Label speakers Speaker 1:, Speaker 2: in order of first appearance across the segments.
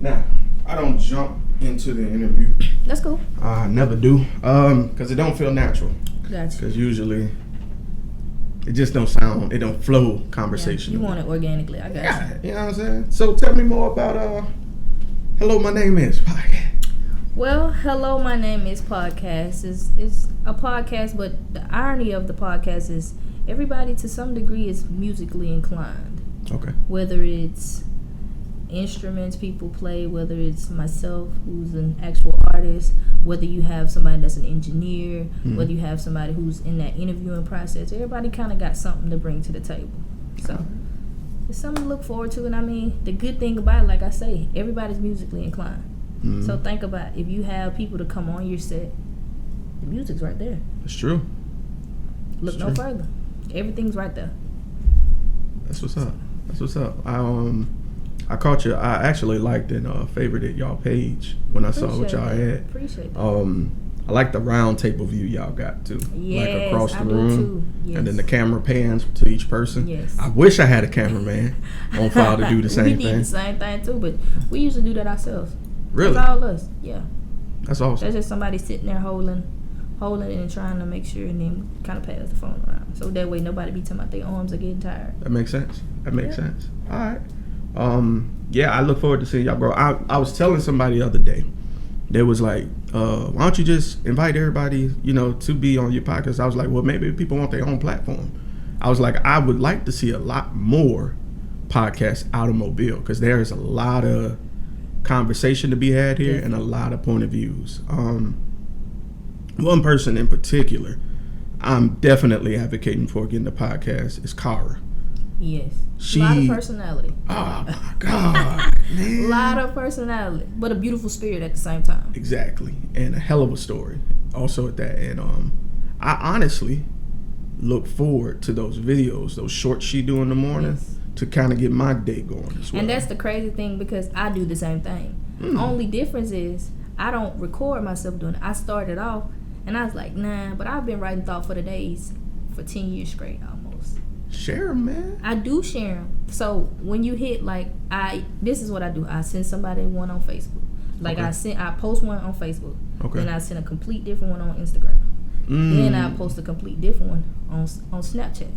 Speaker 1: Now, I don't jump into the interview.
Speaker 2: That's cool.
Speaker 1: I never do, because it don't feel natural.
Speaker 2: Gotcha.
Speaker 1: Because usually, it just don't sound, it don't flow conversation.
Speaker 2: Yeah, you want it organically. I got you.
Speaker 1: You know what I'm saying? So tell me more about Hello, My Name Is podcast.
Speaker 2: Well, Hello, My Name Is podcast. It's a podcast, but the irony of the podcast is everybody to some degree is musically inclined.
Speaker 1: Okay.
Speaker 2: Whether it's instruments people play, whether it's myself who's an actual artist, whether you have somebody that's an engineer, whether you have somebody who's in that interviewing process, everybody kind of got something to bring to the table. So it's something to look forward to. And I mean, the good thing about it, like I say, everybody's musically inclined. So think about if you have people to come on your set, the music's right there.
Speaker 1: It's true.
Speaker 2: Look no further. Everything's right there.
Speaker 1: That's what's up. That's what's up. I caught you. I actually liked and favorited y'all page when I saw what y'all had.
Speaker 2: Appreciate that.
Speaker 1: I like the round table view y'all got too.
Speaker 2: Yes,
Speaker 1: like across the
Speaker 2: I
Speaker 1: room.
Speaker 2: do too. Yes.
Speaker 1: And then the camera pans to each person.
Speaker 2: Yes.
Speaker 1: I wish I had a cameraman on file to do the same
Speaker 2: we
Speaker 1: thing.
Speaker 2: need the same thing too, but we usually do that ourselves.
Speaker 1: Really?
Speaker 2: That's all us. Yeah.
Speaker 1: That's awesome.
Speaker 2: That's just somebody sitting there holding it and trying to make sure and then kind of pass the phone around. So that way nobody be talking about their arms are getting tired.
Speaker 1: That makes sense. Sense. All right. Yeah, I look forward to seeing y'all, bro. I was telling somebody the other day, they was like, why don't you just invite everybody, to be on your podcast? I was like, well, maybe people want their own platform. I was like, I would like to see a lot more podcasts automobile, because there is a lot of conversation to be had here and a lot of point of views. One person in particular I'm definitely advocating for getting the podcast is Kara.
Speaker 2: Yes. A lot of personality.
Speaker 1: Oh my God, man.
Speaker 2: A lot of personality, but a beautiful spirit at the same time.
Speaker 1: Exactly. And a hell of a story also at that. And I honestly look forward to those videos, those shorts she do in the morning to kind of get my day going as well.
Speaker 2: And that's the crazy thing, because I do the same thing. Only difference is I don't record myself doing it. I started off and I was like, nah, but I've been writing Thought for the Days for 10 years straight almost.
Speaker 1: Share them, man.
Speaker 2: I do share them. So when you hit, like, this is what I do. I send somebody one on Facebook. Like, I post one on Facebook.
Speaker 1: Okay.
Speaker 2: Then I send a complete different one on Instagram. Then I post a complete different one on Snapchat.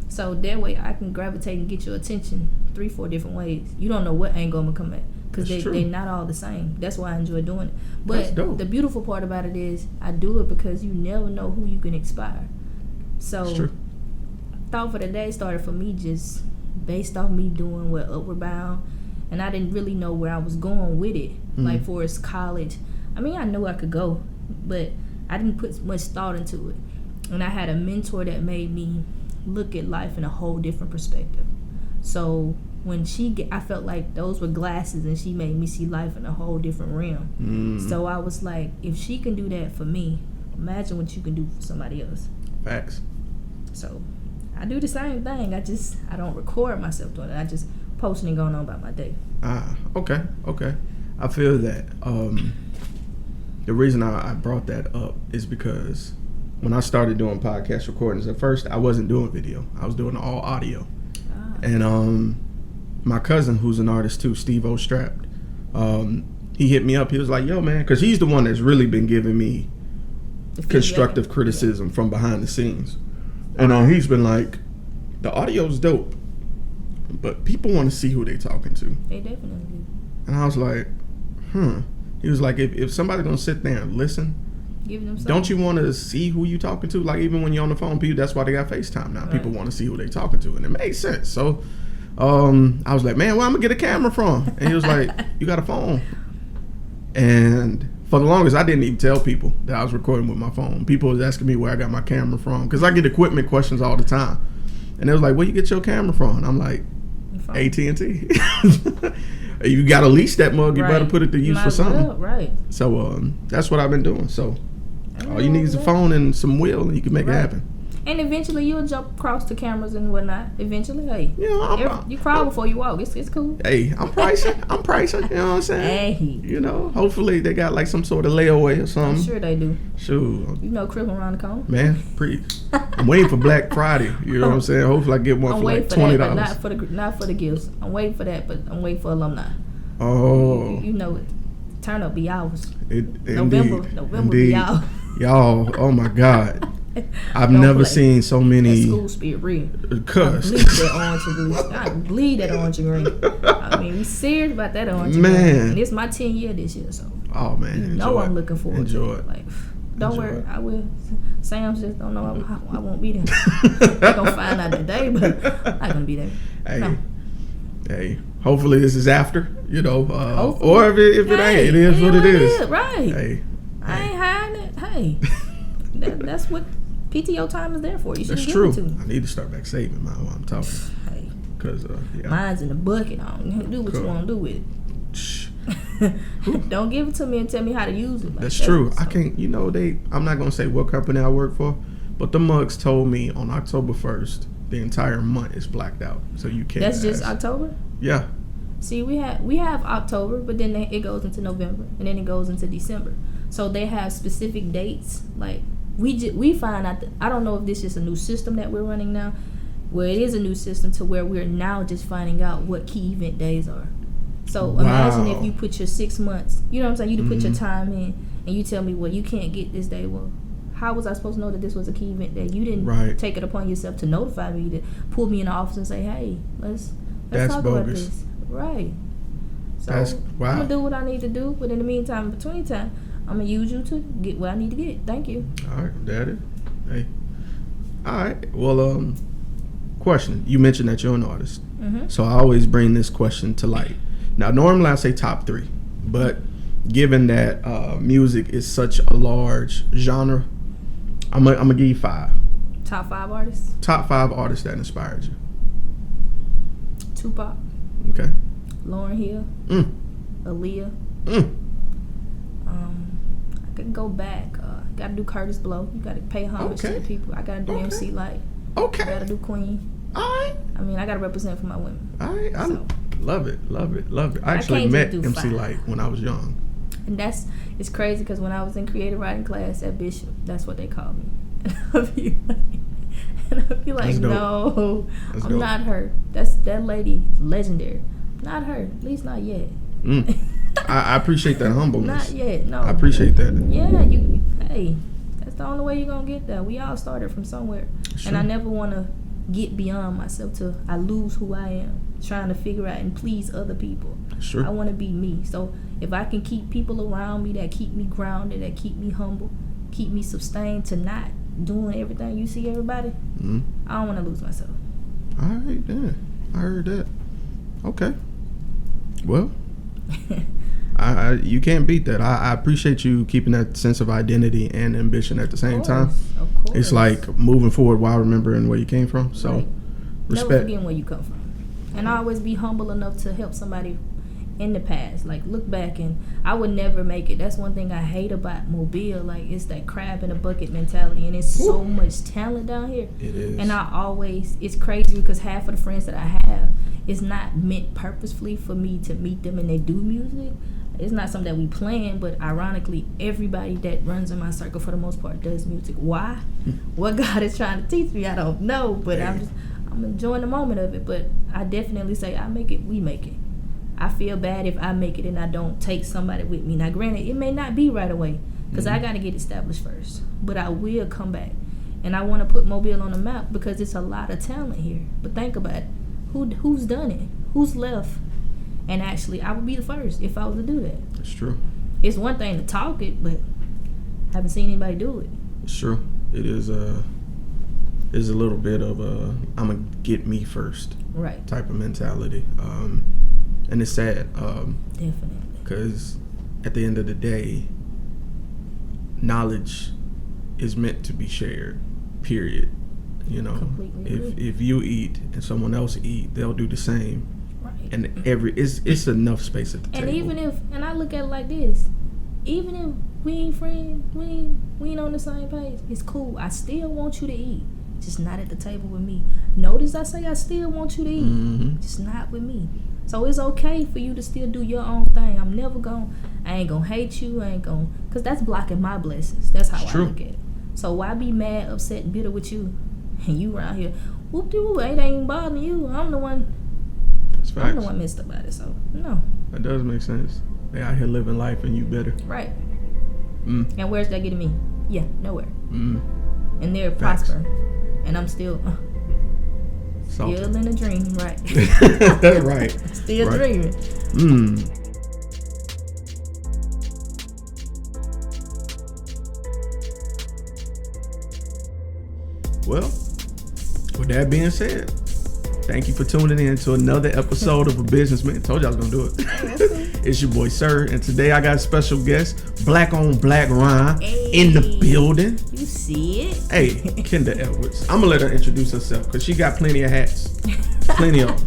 Speaker 2: So that way I can gravitate and get your attention 3-4 different ways. You don't know what angle I'm gonna come at, because they're not all the same. That's why I enjoy doing it. But the beautiful part about it is I do it because you never know who you can inspire. So Thought for the Day started for me just based off me doing what Upward Bound, and I didn't really know where I was going with it. Like for its college, I mean, I knew I could go, but I didn't put much thought into it. And I had a mentor that made me look at life in a whole different perspective. So when I felt like those were glasses, and she made me see life in a whole different realm. So I was like, if she can do that for me, imagine what you can do for somebody else.
Speaker 1: Facts.
Speaker 2: So I do the same thing. I don't record myself doing it. I just posting and going on about my day.
Speaker 1: Okay. I feel that. The reason I brought that up is because when I started doing podcast recordings, at first I wasn't doing video. I was doing all audio. And my cousin, who's an artist too, Steve O'Strapped, he hit me up. He was like, yo, man, because he's the one that's really been giving me constructive criticism from behind the scenes. And he's been like, the audio's dope, but people want to see who they talking to.
Speaker 2: They definitely do.
Speaker 1: And I was like, He was like, if somebody's going to sit there and listen, don't you want to see who you talking to? Like, even when you're on the phone, people, that's why they got FaceTime now. Right. People want to see who they talking to, and it made sense. So I was like, man, where I'm going to get a camera from? And he was like, you got a phone? And for the longest, I didn't even tell people that I was recording with my phone. People was asking me where I got my camera from, because I get equipment questions all the time. And they was like, where you get your camera from? And I'm like, AT&T. You got to lease that mug. You better put it to use for something.
Speaker 2: Right.
Speaker 1: So that's what I've been doing. So all you need is a phone and some will, and you can make it happen. And
Speaker 2: eventually you'll jump across the cameras and whatnot. Eventually, hey. You crawl before you walk. It's cool.
Speaker 1: Hey, I'm pricing. You know what I'm saying?
Speaker 2: Hey.
Speaker 1: You know, hopefully they got like some sort of layaway or something.
Speaker 2: I'm sure they do.
Speaker 1: Sure.
Speaker 2: You know, Christmas around the corner.
Speaker 1: Man, I'm waiting for Black Friday. You know what I'm saying? Hopefully I get one for like $20.
Speaker 2: But not for the gifts. I'm waiting for that, but I'm waiting for alumni.
Speaker 1: Oh.
Speaker 2: You know it. Turn up be ours.
Speaker 1: November
Speaker 2: be ours.
Speaker 1: Y'all, oh my God. I've never seen so many.
Speaker 2: That school spirit real.
Speaker 1: Cussed.
Speaker 2: I bleed that orange and green. I mean, we serious about that orange and
Speaker 1: green.
Speaker 2: And it's my 10th year this year, so.
Speaker 1: Oh man.
Speaker 2: You know I'm looking forward to it. Like, don't worry,
Speaker 1: it.
Speaker 2: I will. Sam just don't know I won't be there. They're gonna find out today, but I'm not gonna be there.
Speaker 1: Hey.
Speaker 2: No.
Speaker 1: Hey. Hopefully this is after, or if it ain't, it is what it is.
Speaker 2: Right.
Speaker 1: Hey.
Speaker 2: I ain't hiding it. Hey. That's what PTO time is there for. You should
Speaker 1: That's
Speaker 2: give
Speaker 1: true.
Speaker 2: it to me.
Speaker 1: I need to start back saving mine while I'm talking.
Speaker 2: Hey.
Speaker 1: Cause
Speaker 2: mine's in the bucket. I don't do what you want to do with it. Don't give it to me and tell me how to use it.
Speaker 1: That's true. So. I can't. I'm not gonna say what company I work for, but the mugs told me on October 1st the entire month is blacked out, so you can't.
Speaker 2: That's just October.
Speaker 1: Yeah.
Speaker 2: See, we have October, but then it goes into November, and then it goes into December. So they have specific dates. Like we find out. I don't know if this is a new system that we're running now, where it is a new system to where we're now just finding out what key event days are. So imagine if you put your 6 months, you know what I'm saying, you put your time in, and you tell me, well, you can't get this day. Well, how was I supposed to know that this was a key event day? You didn't take it upon yourself to notify me, to pull me in the office and say, hey, let's talk about this. Right. So I'm gonna do what I need to do, but in the meantime, in between time, I'm gonna use you to get what I need to get. Thank you.
Speaker 1: All right, Daddy. Hey. All right. Well, question. You mentioned that you're an artist, so I always bring this question to light. Now, normally I say top 3, but given that music is such a large genre, I'm gonna give you 5.
Speaker 2: Top 5 artists? Top 5 artists that inspired you. Tupac.
Speaker 1: Okay.
Speaker 2: Lauryn Hill. Aaliyah. I could go back. Gotta do Curtis Blow. You gotta pay homage to the people. I gotta do MC Light.
Speaker 1: Okay.
Speaker 2: I gotta do Queen.
Speaker 1: Alright.
Speaker 2: I mean, I gotta represent for my women.
Speaker 1: Alright. Love it. I actually met MC Light when I was young.
Speaker 2: And it's crazy because when I was in creative writing class at Bishop, that's what they called me. And I'd be like, no, I'm not her. That lady, legendary. Not her, at least not yet.
Speaker 1: I appreciate that humbleness.
Speaker 2: Not yet, no.
Speaker 1: I appreciate that.
Speaker 2: Yeah, hey, that's the only way you're gonna get there. We all started from somewhere. Sure. And I never want to get beyond myself I lose who I am, trying to figure out and please other people.
Speaker 1: Sure.
Speaker 2: I want to be me. So if I can keep people around me that keep me grounded, that keep me humble, keep me sustained to not doing everything you see everybody, I don't want to lose myself.
Speaker 1: All right, yeah. I heard that. Okay. Well, you can't beat that. I appreciate you keeping that sense of identity and ambition at the same time.
Speaker 2: Of course.
Speaker 1: It's like moving forward while remembering where you came from. So, respect.
Speaker 2: Never forgetting where you come from. And I always be humble enough to help somebody in the past. Like, look back, and I would never make it. That's one thing I hate about Mobile. Like, it's that crab in a bucket mentality, and it's so much talent down here.
Speaker 1: It is.
Speaker 2: And it's crazy because half of the friends that I have, it's not meant purposefully for me to meet them and they do music. It's not something that we plan, but ironically, everybody that runs in my circle for the most part does music. Why? What God is trying to teach me, I don't know, but I'm enjoying the moment of it. But I definitely say I make it, we make it. I feel bad if I make it and I don't take somebody with me. Now, granted, it may not be right away because I got to get established first, but I will come back. And I want to put Mobile on the map because it's a lot of talent here. But think about it. Who's done it? Who's left? And actually, I would be the first if I was to do that.
Speaker 1: It's true.
Speaker 2: It's one thing to talk it, but I haven't seen anybody do it.
Speaker 1: It's true. It is a little bit of I'm going to get me first type of mentality. And it's sad.
Speaker 2: Definitely.
Speaker 1: Because at the end of the day, knowledge is meant to be shared, period. You know, if you eat and someone else eat, they'll do the same. Right. And it's enough space at the table.
Speaker 2: And I look at it like this, even if we ain't friends, we ain't on the same page, it's cool. I still want you to eat, just not at the table with me. Notice I say I still want you to eat, just not with me. So it's okay for you to still do your own thing. I ain't gonna hate you, because that's blocking my blessings. That's how I look at it. So why be mad, upset, and bitter with you? And you around here, whoop-de-whoop, ain't bothering you. I'm the one messed about it, so no.
Speaker 1: That does make sense. They out here living life and you better.
Speaker 2: Right. And where's that getting me? Yeah, nowhere. And they're
Speaker 1: Facts.
Speaker 2: prospering. And I'm still in a dream, right?
Speaker 1: Right.
Speaker 2: Still dreaming.
Speaker 1: Well, with that being said, thank you for tuning in to another episode of A Businessman. Told you I was gonna do it. It's your boy Sirr, and today I got a special guest, Black on Black Rhyme, in the building.
Speaker 2: You see it?
Speaker 1: Hey, Kenda Edwards. I'm gonna let her introduce herself because she got plenty of hats, plenty of them.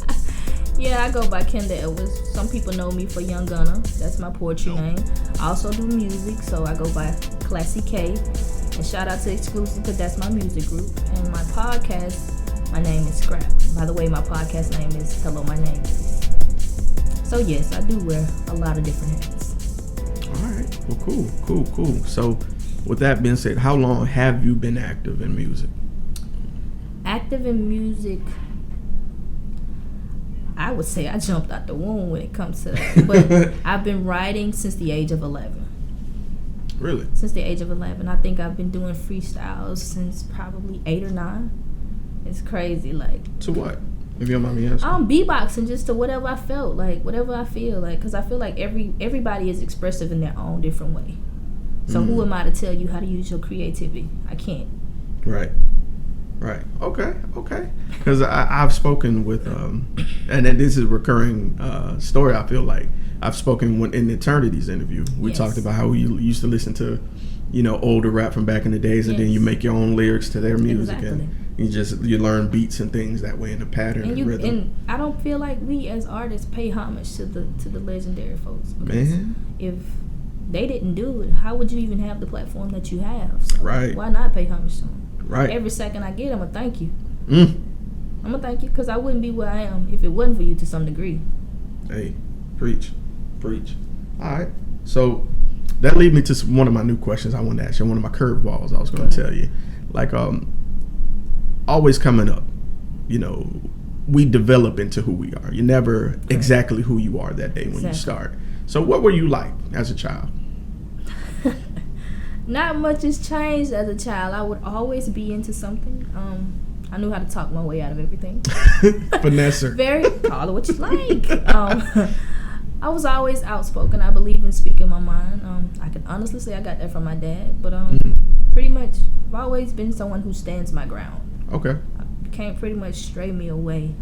Speaker 2: Yeah, I go by Kenda Edwards. Some people know me for Young Gunna. That's my poetry name. I also do music, so I go by Classy K. And shout out to Exclusive because that's my music group. And my podcast, my name is Scrap. By the way, my podcast name is Hello, My Name Is. So yes, I do wear a lot of different hats.
Speaker 1: All right. Well, cool. So with that being said, how long have you been active in music?
Speaker 2: Active in music, I would say I jumped out the womb when it comes to that. But I've been writing since the age of 11.
Speaker 1: Really?
Speaker 2: Since the age of 11. I think I've been doing freestyles since probably 8 or 9. It's crazy, like.
Speaker 1: To what? If you don't mind me asking.
Speaker 2: Beatboxing just to whatever I felt, like whatever I feel, like, because I feel like everybody is expressive in their own different way. So who am I to tell you how to use your creativity? I can't.
Speaker 1: Right. Okay. Because I've spoken with, and this is a recurring story. I feel like I've spoken in Eternity's interview. We talked about how we used to listen to, older rap from back in the days, and then you make your own lyrics to their music, and you learn beats and things that way in the pattern and rhythm. And
Speaker 2: I don't feel like we as artists pay homage to the legendary folks.
Speaker 1: Man,
Speaker 2: if they didn't do it, how would you even have the platform that you have? So
Speaker 1: right.
Speaker 2: Why not pay homage to them?
Speaker 1: Right.
Speaker 2: Every second I get, I'm gonna thank you. I'm gonna thank you because I wouldn't be where I am if it wasn't for you to some degree.
Speaker 1: Hey, preach. All right. So that leads me to one of my new questions I wanted to ask you. One of my curveballs I was going to tell you. Like, always coming up, we develop into who we are. You're never exactly who you are that day when you start. So what were you like as a child?
Speaker 2: Not much has changed as a child. I would always be into something. I knew how to talk my way out of everything.
Speaker 1: Finesser.
Speaker 2: Call it what you like. I was always outspoken. I believe in speaking my mind. I can honestly say I got that from my dad. But pretty much, I've always been someone who stands my ground.
Speaker 1: Okay.
Speaker 2: Can't pretty much stray me away.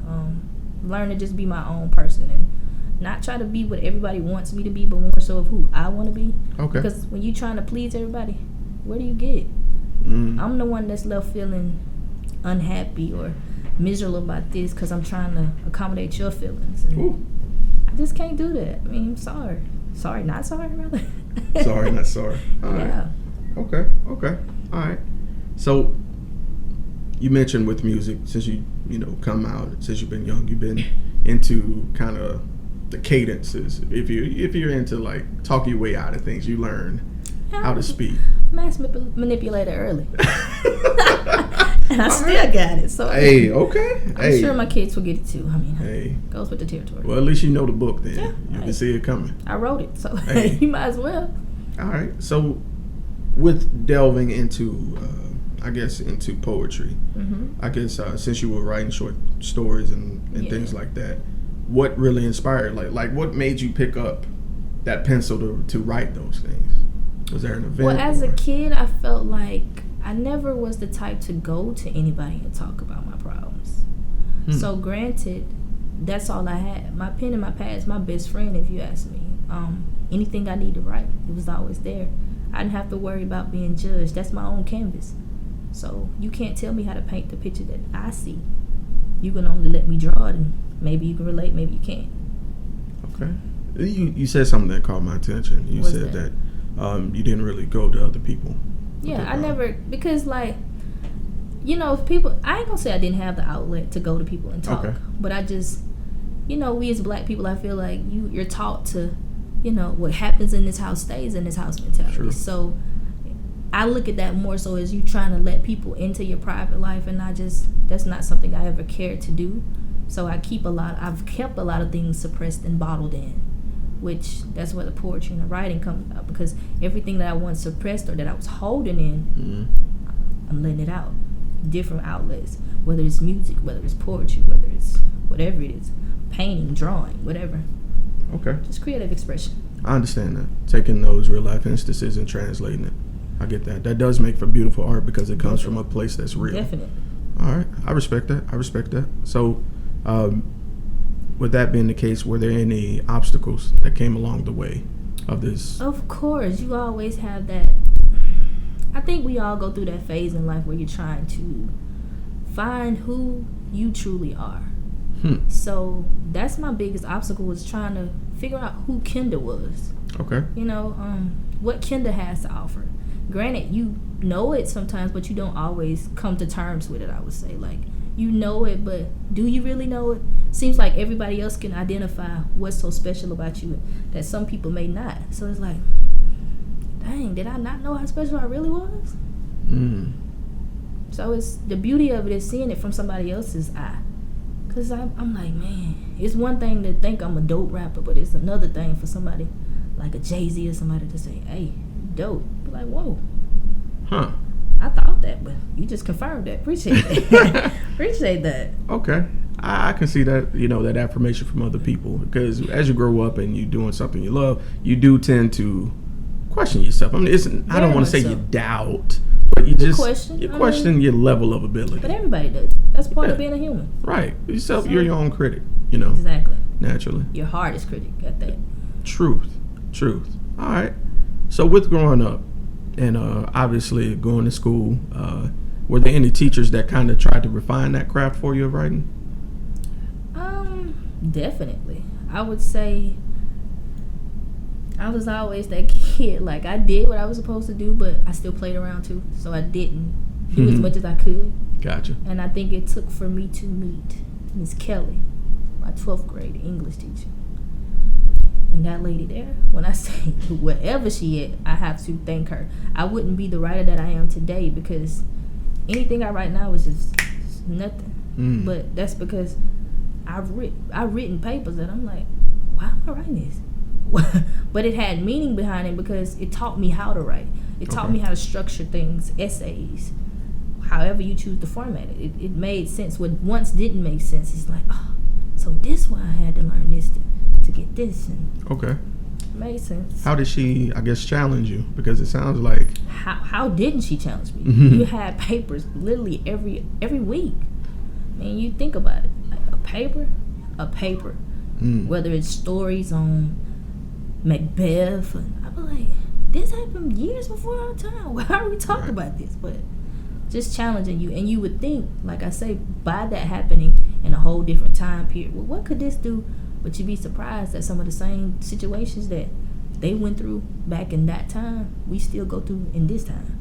Speaker 2: Learn to just be my own person and not try to be what everybody wants me to be, but more so of who I want to be. Okay. Because when you're trying to please everybody, where do you get? I'm the one that's left feeling unhappy or miserable about this because I'm trying to accommodate your feelings. And I just can't do that. I mean, I'm sorry. Sorry, not sorry, rather.
Speaker 1: Sorry, not sorry. All right.
Speaker 2: Yeah.
Speaker 1: Okay. All right. So you mentioned with music, since you come out, since you've been young, you've been into kind of the cadences. If you're into like talking your way out of things, you learn how to speak.
Speaker 2: Mass manipulator early. And I still got it. So I'm sure my kids will get it too. I mean, goes with the territory.
Speaker 1: Well, at least you know the book then. Yeah, you can see it coming.
Speaker 2: I wrote it, so you might as well.
Speaker 1: All right. So with delving into, into poetry, I guess since you were writing short stories and things like that, what really inspired? Like what made you pick up that pencil to write those things? Was there an event?
Speaker 2: Well, as a kid, I felt like I never was the type to go to anybody and talk about my problems. So granted, that's all I had. My pen and my pad is my best friend, if you ask me. Anything I need to write, it was always there. I didn't have to worry about being judged. That's my own canvas. So you can't tell me how to paint the picture that I see. You can only let me draw it, and maybe you can relate, maybe you can't. Okay.
Speaker 1: You said something that caught my attention. You said that you didn't really go to other people.
Speaker 2: Yeah, I never, because people, I ain't gonna say I didn't have the outlet to go to people and talk, but I just, we as black people, I feel like you're taught to, what happens in this house stays in this house mentality. Sure. So I look at that more so as you trying to let people into your private life, and that's not something I ever cared to do. So I've kept a lot of things suppressed and bottled in, which that's where the poetry and the writing comes out, because everything that I once suppressed or that I was holding in, I'm letting it out. Different outlets, whether it's music, whether it's poetry, whether it's whatever it is, painting, drawing, whatever.
Speaker 1: Okay.
Speaker 2: Just creative expression.
Speaker 1: I understand that. Taking those real life instances and translating it. I get that. That does make for beautiful art because it comes from a place that's real.
Speaker 2: Definitely.
Speaker 1: All right. I respect that. So, with that being the case, were there any obstacles that came along the way of this?
Speaker 2: Of course. You always have that. I think we all go through that phase in life where you're trying to find who you truly are. So that's my biggest obstacle, was trying to figure out who Kenda was.
Speaker 1: Okay.
Speaker 2: What Kenda has to offer. Granted, you know it sometimes, but you don't always come to terms with it, I would say. Like, you know it, but do you really know it? Seems like everybody else can identify what's so special about you that some people may not. So it's like, dang, did I not know how special I really was? So it's the beauty of it is seeing it from somebody else's eye. Because I'm like, man, it's one thing to think I'm a dope rapper, but it's another thing for somebody like a Jay-Z or somebody to say, hey, dope. Be like, whoa.
Speaker 1: Huh.
Speaker 2: I thought that, but you just confirmed that. Appreciate that. Appreciate that.
Speaker 1: Okay. I can see that, that affirmation from other people. Because as you grow up and you're doing something you love, you do tend to question yourself. I mean, I don't want to say you doubt, but you question your level of ability.
Speaker 2: But everybody does. That's part of being a human.
Speaker 1: Right. You're your own critic,
Speaker 2: Exactly.
Speaker 1: Naturally.
Speaker 2: Your hardest critic at that.
Speaker 1: Truth. All right. So with growing up and obviously going to school, were there any teachers that kind of tried to refine that craft for you of writing?
Speaker 2: Definitely. I would say I was always that kid. Like, I did what I was supposed to do, but I still played around too. So I didn't do as much as I could.
Speaker 1: Gotcha.
Speaker 2: And I think it took for me to meet Miss Kelly, my 12th grade English teacher. And that lady there, when I say wherever she is, I have to thank her. I wouldn't be the writer that I am today, because anything I write now is just nothing. But that's because I've written papers that I'm like, why am I writing this? But it had meaning behind it because it taught me how to write. It taught me how to structure things, essays, however you choose to format it. It made sense. What once didn't make sense, it's like, oh, so this why I had to learn this to get this. And
Speaker 1: okay.
Speaker 2: It made sense.
Speaker 1: How did she, I guess, challenge you? Because it sounds like...
Speaker 2: How didn't she challenge me? You had papers literally every week. I mean, you think about it. Like a paper. Whether it's stories on Macbeth. And I'm like, this happened years before our time. Why are we talking about this? But just challenging you. And you would think, like I say, by that happening in a whole different time period, well, what could this do? But you'd be surprised that some of the same situations that they went through back in that time, we still go through in this time.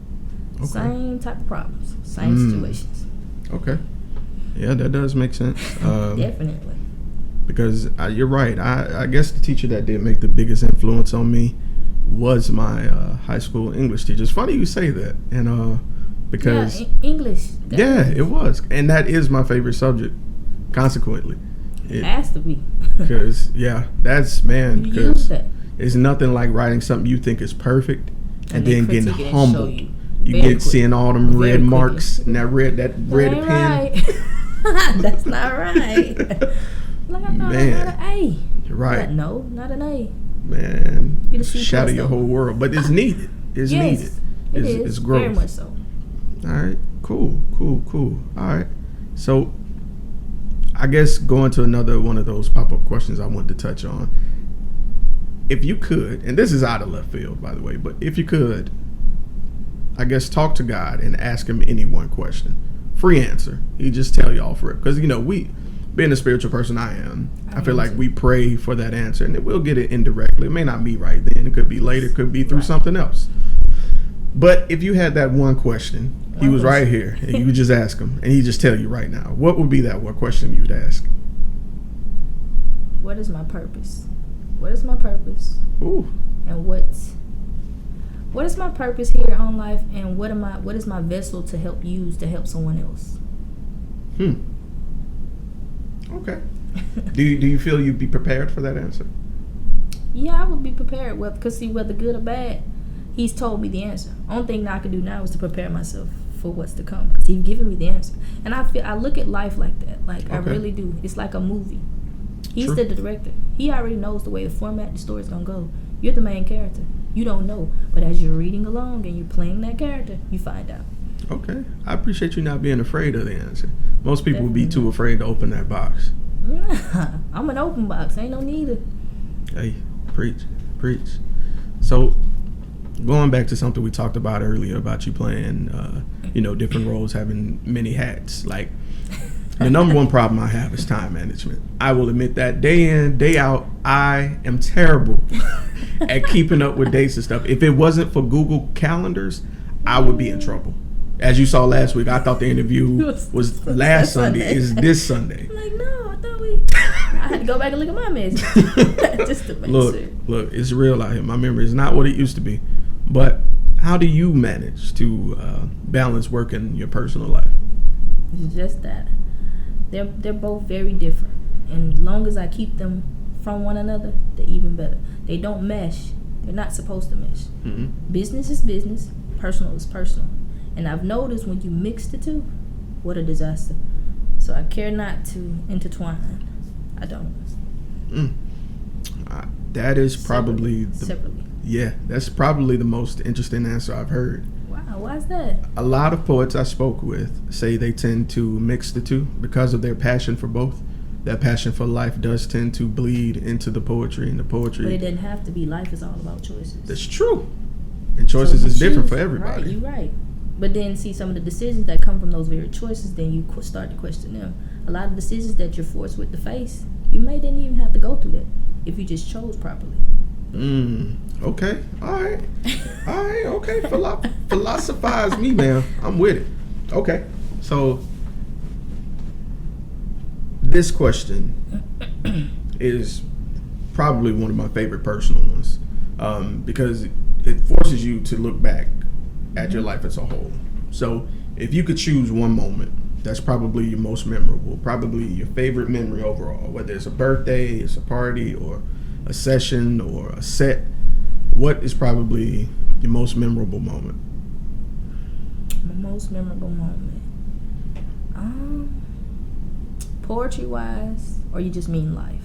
Speaker 2: Okay. Same type of problems, same situations.
Speaker 1: Okay. Yeah, that does make sense.
Speaker 2: Definitely.
Speaker 1: Because you're right. I guess the teacher that did make the biggest influence on me was my high school English teacher. It's funny you say that. And because...
Speaker 2: Yeah, English.
Speaker 1: Yeah, it was. And that is my favorite subject, consequently.
Speaker 2: It has to be.
Speaker 1: Because, yeah, that's, man,
Speaker 2: because
Speaker 1: it's nothing like writing something you think is perfect and then getting humbled. You get seeing all them red marks and that red pen.
Speaker 2: Right. That's not right. Like, I thought I had an A.
Speaker 1: Right.
Speaker 2: Like, no, not an A.
Speaker 1: Man, shatter your whole world. But it's needed. It's needed. It's growth.
Speaker 2: Very much so.
Speaker 1: All right. Cool. All right. So, I guess going to another one of those pop-up questions I wanted to touch on. If you could, and this is out of left field, by the way, but if you could, I guess talk to God and ask him any one question. Free answer. He just tell y'all for it. Because, we, being a spiritual person I am, I feel like we pray for that answer, and we'll get it indirectly. It may not be right then. It could be later. It could be through something else. But if you had that one question, he was right here, and you would just ask him, and he'd just tell you right now. What would be that one question you would ask?
Speaker 2: What is my purpose? What is my purpose?
Speaker 1: Ooh.
Speaker 2: And what is my purpose here on life, and what is my vessel to help use to help someone else?
Speaker 1: Okay. Do you feel you'd be prepared for that answer?
Speaker 2: Yeah, I would be prepared. Because see, whether good or bad, he's told me the answer. Only thing I can do now is to prepare myself for what's to come. Because he's given me the answer. And I look at life like that. Like, I really do. It's like a movie. He's the director. He already knows the way the format the story's going to go. You're the main character. You don't know. But as you're reading along and you're playing that character, you find out.
Speaker 1: Okay. I appreciate you not being afraid of the answer. Most people would be too afraid to open that box.
Speaker 2: I'm an open box. Ain't no need to.
Speaker 1: Hey, preach. So, going back to something we talked about earlier about you playing, different roles, having many hats. Like, the number one problem I have is time management. I will admit that day in, day out, I am terrible at keeping up with dates and stuff. If it wasn't for Google Calendars, I would be in trouble. As you saw last week, I thought the interview was last Sunday. It's this Sunday.
Speaker 2: I'm like, no, I thought I had to go back and look at my message. Just to make sure.
Speaker 1: Look, it's real out here. My memory is not what it used to be. But how do you manage to balance work and your personal life?
Speaker 2: It's just that. They're both very different. And as long as I keep them from one another, they're even better. They don't mesh. They're not supposed to mesh. Mm-hmm. Business is business. Personal is personal. And I've noticed when you mix the two, what a disaster. So I care not to intertwine. I don't.
Speaker 1: That is probably
Speaker 2: separately.
Speaker 1: Yeah, that's probably the most interesting answer I've heard.
Speaker 2: Wow, why is that?
Speaker 1: A lot of poets I spoke with say they tend to mix the two because of their passion for both. That passion for life does tend to bleed into the poetry, and the poetry.
Speaker 2: But it doesn't have to be. Life is all about choices.
Speaker 1: That's true. And choices is different for everybody.
Speaker 2: Right, you're right. But then see some of the decisions that come from those very choices, then you start to question them. A lot of decisions that you're forced with to face, you didn't even have to go through that if you just chose properly.
Speaker 1: Okay. All right. Okay. Philosophize me, man. I'm with it. Okay. So this question is probably one of my favorite personal ones because it forces you to look back at your life as a whole. So if you could choose one moment that's probably your most memorable, probably your favorite memory overall, whether it's a birthday, it's a party, or a session, or a set, what is probably your most memorable moment?
Speaker 2: My most memorable moment? Poetry-wise, or you just mean life?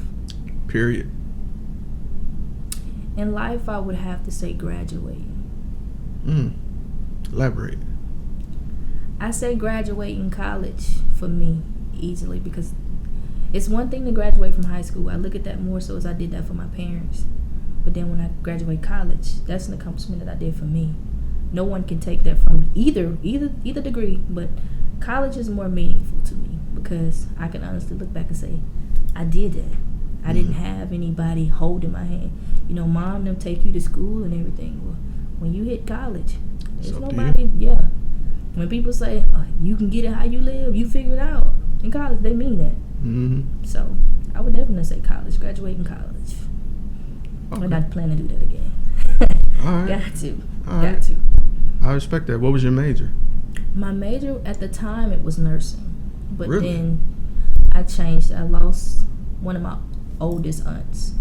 Speaker 1: Period.
Speaker 2: In life, I would have to say graduating.
Speaker 1: Elaborate.
Speaker 2: I say graduating college for me easily because it's one thing to graduate from high school. I look at that more so as I did that for my parents. But then when I graduate college, that's an accomplishment that I did for me. No one can take that from me, either degree, but college is more meaningful to me because I can honestly look back and say, I did that. I didn't have anybody holding my hand. Mom, them take you to school and everything. Well, when you hit college, there's nobody. Yeah. When people say you can get it how you live, you figure it out. In college, they mean that. Mm-hmm. So I would definitely say college, graduating college. Okay. And I plan to do that again.
Speaker 1: All right.
Speaker 2: Got to.
Speaker 1: I respect that. What was your major?
Speaker 2: My major at the time it was nursing, but
Speaker 1: really?
Speaker 2: Then I changed. I lost one of my oldest aunts.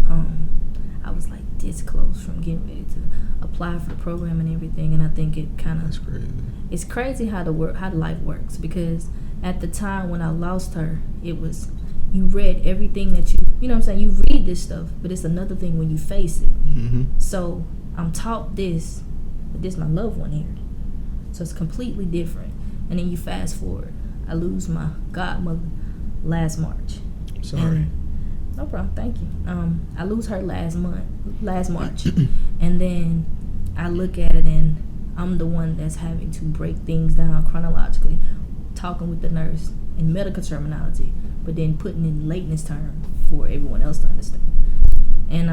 Speaker 2: I was like this close from getting ready to apply for the program and everything, and I think it kind of.
Speaker 1: That's crazy.
Speaker 2: It's crazy how life works because at the time when I lost her, it was you read everything that you know what I'm saying. You read this stuff, but it's another thing when you face it. Mm-hmm. So I'm taught this, but this is my loved one here, so it's completely different. And then you fast forward, I lose my godmother last March.
Speaker 1: Sorry.
Speaker 2: No problem. Thank you. I lose her last March, and then I look at it and I'm the one that's having to break things down chronologically, talking with the nurse in medical terminology, but then putting in layman's term for everyone else to understand. And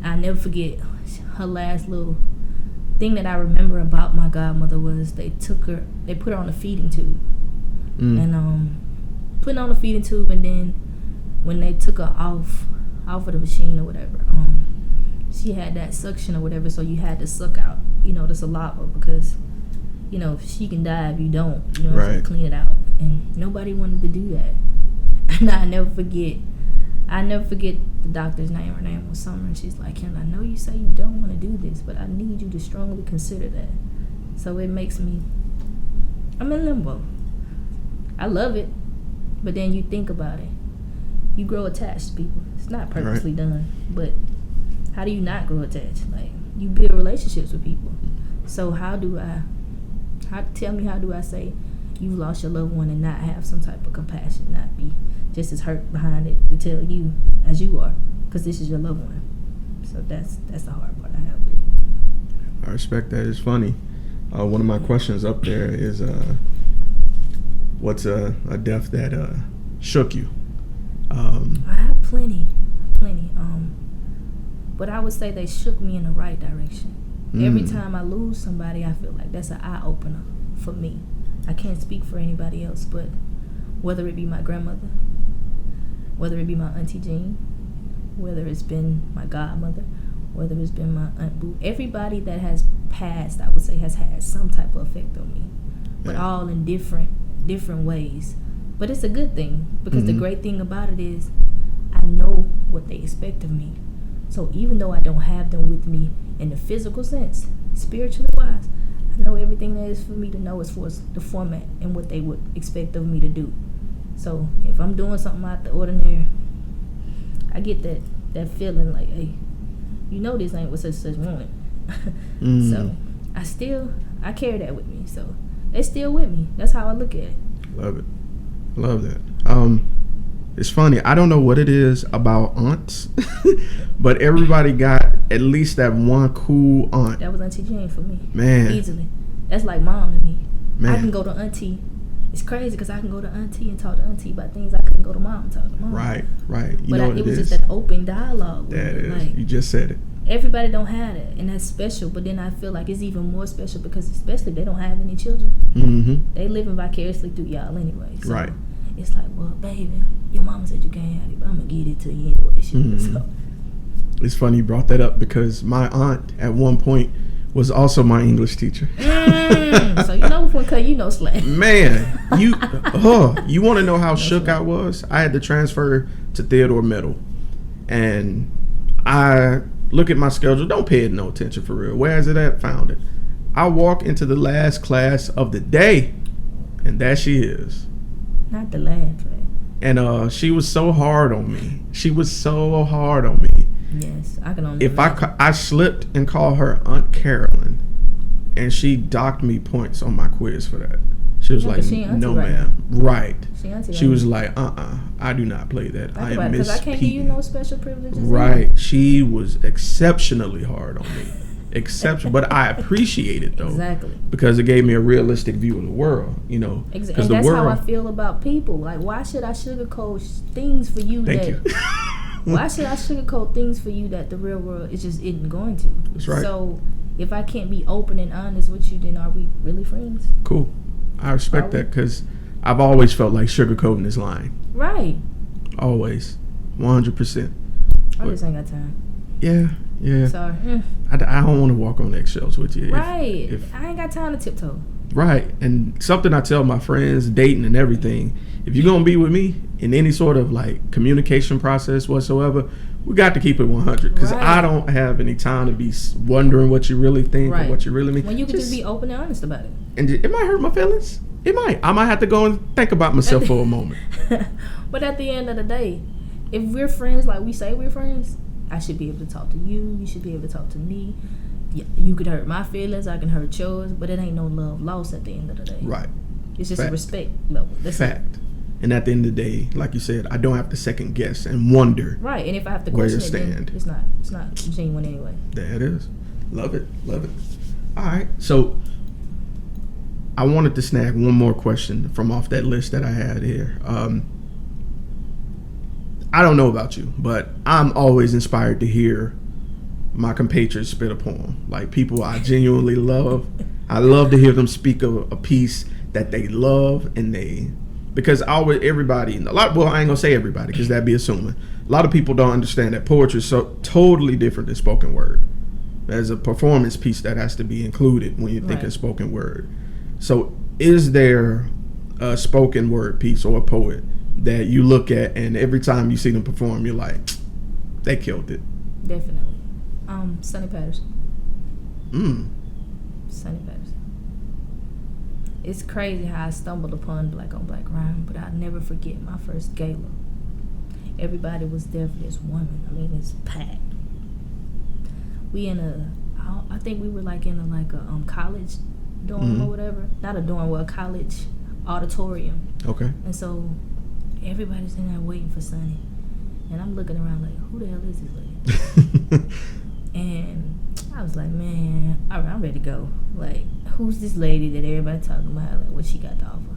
Speaker 2: I never forget her last little thing that I remember about my godmother was they put her on a feeding tube, and putting on a feeding tube, and then when they took her off of the machine or whatever, she had that suction or whatever, so you had to suck out, the saliva because, she can die if you don't,
Speaker 1: right.
Speaker 2: Clean it out. And nobody wanted to do that. And I never forget, I never forget the doctor's name. Her name was Summer, and she's like, Kenda, I know you say you don't want to do this, but I need you to strongly consider that. So it makes me, I'm in limbo. I love it, but then you think about it. You grow attached to people. It's not purposely done, but how do you not grow attached? Like, you build relationships with people. So tell me, how do I say you've lost your loved one and not have some type of compassion, not be just as hurt behind it to tell you as you are, because this is your loved one. So that's the hard part I have with it.
Speaker 1: I respect that. It's funny. One of my questions up there is, what's a death that shook you?
Speaker 2: I have plenty. But I would say they shook me in the right direction. Every time I lose somebody, I feel like that's an eye-opener for me. I can't speak for anybody else, but whether it be my grandmother, whether it be my Auntie Jean, whether it's been my godmother, whether it's been my Aunt Boo, everybody that has passed, I would say, has had some type of effect on me, but all in different ways. But it's a good thing, because the great thing about it is I know what they expect of me. So even though I don't have them with me in the physical sense, spiritually wise, I know everything that is for me to know as far as the format and what they would expect of me to do. So if I'm doing something out the ordinary, I get that feeling like, hey, you know this ain't what such want. So I carry that with me. So they still with me. That's how I look at it.
Speaker 1: Love it. Love that. It's funny. I don't know what it is about aunts, but everybody got at least that one cool aunt.
Speaker 2: That was Auntie Jean for me.
Speaker 1: Man.
Speaker 2: Easily. That's like mom to me.
Speaker 1: Man.
Speaker 2: I can go to Auntie. It's crazy because I can go to Auntie and talk to Auntie about things I couldn't go to mom and talk to mom.
Speaker 1: Right.
Speaker 2: It was just that open dialogue.
Speaker 1: That is.
Speaker 2: Like,
Speaker 1: you just said it.
Speaker 2: Everybody don't have it, and that's special. But then I feel like it's even more special because especially if they don't have any children.
Speaker 1: Mm-hmm.
Speaker 2: They living vicariously through y'all anyway. So
Speaker 1: right.
Speaker 2: It's like, well, baby, your mama said you can't have it, but I'm going to give it to you anyway. So.
Speaker 1: It's funny you brought that up because my aunt at one point was also my English teacher.
Speaker 2: So you know before you know slang.
Speaker 1: Man, you want to know how shook I was? I had to transfer to Theodore Middle. And I look at my schedule. Don't pay it no attention for real. Where is it at? Found it. I walk into the last class of the day, and there she is.
Speaker 2: Not the last class.
Speaker 1: And she was so hard on me.
Speaker 2: Yes, I can only
Speaker 1: If
Speaker 2: imagine.
Speaker 1: I slipped and called her Aunt Carolyn, and she docked me points on my quiz for that. She was like, no, ma'am. Right. She was like, I do not play that. I am Miss
Speaker 2: Because I can't give you no special privileges.
Speaker 1: Right. She was exceptionally hard on me. But I appreciate it though.
Speaker 2: Exactly.
Speaker 1: Because it gave me a realistic view of the world, you know.
Speaker 2: And that's how I feel about people. Like, why should I sugarcoat things for you why should I sugarcoat things for you that the real world is just isn't going to?
Speaker 1: That's right.
Speaker 2: So if I can't be open and honest with you, then are we really friends?
Speaker 1: Cool. I respect that because I've always felt like sugarcoating is lying.
Speaker 2: Right.
Speaker 1: Always. 100%.
Speaker 2: I just ain't got time.
Speaker 1: Yeah.
Speaker 2: Sorry.
Speaker 1: I don't want to walk on eggshells with you.
Speaker 2: Right. I ain't got time to tiptoe.
Speaker 1: Right. And something I tell my friends, dating and everything, if you're going to be with me in any sort of like communication process whatsoever, we got to keep it 100 because I don't have any time to be wondering what you really think or what you really mean.
Speaker 2: When you can just be open and honest about it.
Speaker 1: And it might hurt my feelings. It might. I might have to go and think about myself for a moment.
Speaker 2: But at the end of the day, if we're friends like we say we're friends, I should be able to talk to you. You should be able to talk to me. You could hurt my feelings. I can hurt yours. But it ain't no love lost at the end of the day.
Speaker 1: Right.
Speaker 2: It's just a respect level. That's
Speaker 1: Fact. And at the end of the day, like you said, I don't have to second guess and wonder.
Speaker 2: Right. And if I have to
Speaker 1: question
Speaker 2: it, then it's not genuine anyway.
Speaker 1: There it is. Love it. All right. So I wanted to snag one more question from off that list that I had here. I don't know about you, but I'm always inspired to hear my compatriots spit a poem. Like people I genuinely love. I love to hear them speak of a piece that they love because I ain't gonna say everybody because that'd be assuming. A lot of people don't understand that poetry is so totally different than spoken word. There's a performance piece that has to be included when you think of spoken word. So is there a spoken word piece or a poet that you look at, and every time you see them perform, you're like, they killed it?
Speaker 2: Definitely. Sonny Patterson. Sonny Patterson. It's crazy how I stumbled upon Black on Black Rhyme, but I'll never forget my first gala. Everybody was there for this woman. I mean, it's packed. We I think we were like in a college dorm or whatever. Not a dorm, well, a college auditorium.
Speaker 1: Okay.
Speaker 2: And so everybody's in there waiting for Sonny. And I'm looking around like, who the hell is this lady? And I was like, man, all right, I'm ready to go. Like, who's this lady that everybody talking about? Like, what she got to offer?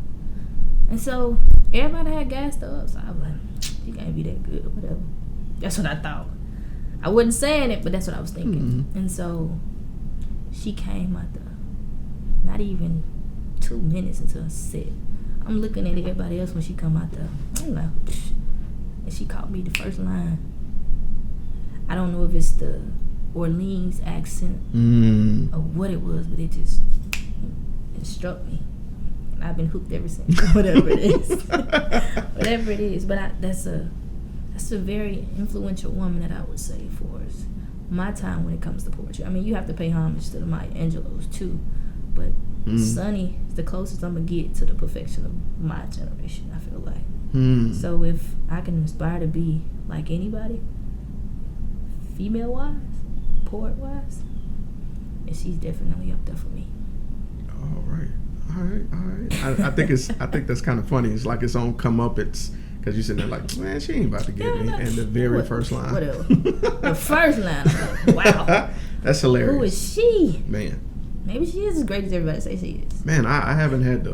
Speaker 2: And so everybody had gassed her up. So I was like, she can't be that good or whatever. That's what I thought. I wasn't saying it, but that's what I was thinking. And so she came out there, not even 2 minutes into her set. I'm looking at everybody else when she come out there. I'm like, and she caught me the first line. I don't know if it's the Orleans accent or what it was, but it struck me. And I've been hooked ever since. Whatever it is. Whatever it is. But that's a very influential woman that I would say for my time when it comes to poetry. I mean, you have to pay homage to the Maya Angelos too, but Sonny is the closest I'm going to get to the perfection of my generation, I feel like. So if I can aspire to be like anybody, female-wise, poet-wise, and she's definitely up there for me.
Speaker 1: All right. I think that's kind of funny. It's like its own comeuppance, because you're sitting there like, man, she ain't about to get me. And the very first line.
Speaker 2: Whatever. The first line, I'm like, wow.
Speaker 1: That's hilarious.
Speaker 2: Who is she?
Speaker 1: Man.
Speaker 2: Maybe she is as great as everybody says she is.
Speaker 1: Man, I haven't had